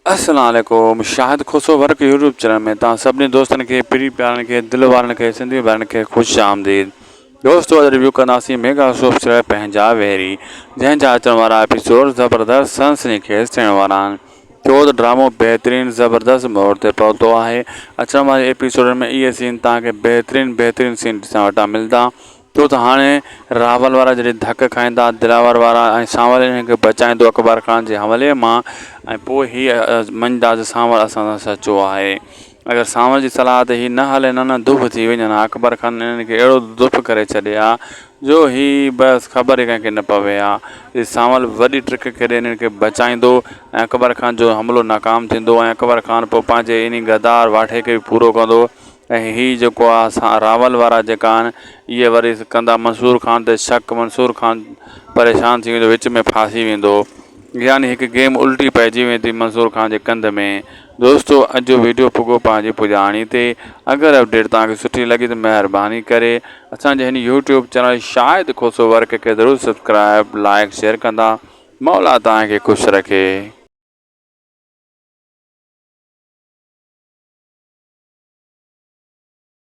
अस्सलाम वालेकुम। शाहिद खुसो work YouTube channel में तव्हां सभिनी दोस्तनि खे प्यारनि प्यारनि खे दिलि वारनि खे सिंधी भाइरनि खे ख़ुशि आमदीद। दोस्तों अॼु रिव्यू कंदासीं मेगा सोप सीरियल पंहिंजा वेरी, जंहिंजा अचण वारा एपिसोड ज़बरदस्त सनसनीखेज़ थियण वारा आहिनि। छो त ड्रामो बहितरीनु ज़बरदस्त मोड़ ते पहुतो आहे। अचण वारे एपिसोड में इहे सीन तव्हांखे बहितरीनु सीन ॾिसण वटां मिलंदा। छो त हाणे रावल वारा जॾहिं धक खाईंदा दिलावर वारा ऐं सांवर हिन खे बचाईंदो अकबर ख़ान जे हमले मां, ऐं पोइ हीअ मञदा त सांवर असां सां सचो आहे। अगरि सांवर जी सलाह ते हीअ न हले न दुब थी वञनि हा। अकबर ख़ान इन्हनि खे अहिड़ो दुप करे छॾे हा जो हीअ बसि ख़बर ई कंहिंखे न पवे हा। हीअ सांवर वॾी ट्रिक खेॾे इन्हनि खे बचाईंदो ऐं अकबर ख़ान जो हमिलो नाकाम थींदो ऐं अकबर ख़ान पोइ पंहिंजे इन गद्दार वाठे खे बि पूरो कंदो। ऐं हीअ जेको आहे असां रावल वारा जेका आहिनि इहे वरी कंदा मंसूर ख़ान ते शक। मंसूर ख़ान परेशान थी वेंदो, विच में फासी वेंदो, यानी हिकु गेम उल्टी पइजी वेंदी मंसूर ख़ान जे कंध में। दोस्तों अॼु जो वीडियो पुॻो पंहिंजी पुॼाणी ते। अगरि अपडेट तव्हांखे सुठी लॻी त महिरबानी करे असांजे हिन यूट्यूब चैनल शाहिद खुसो वर्क खे ज़रूरु सब्सक्राइब लाइक शेयर कंदा। मौला तव्हांखे ख़ुशि रखे।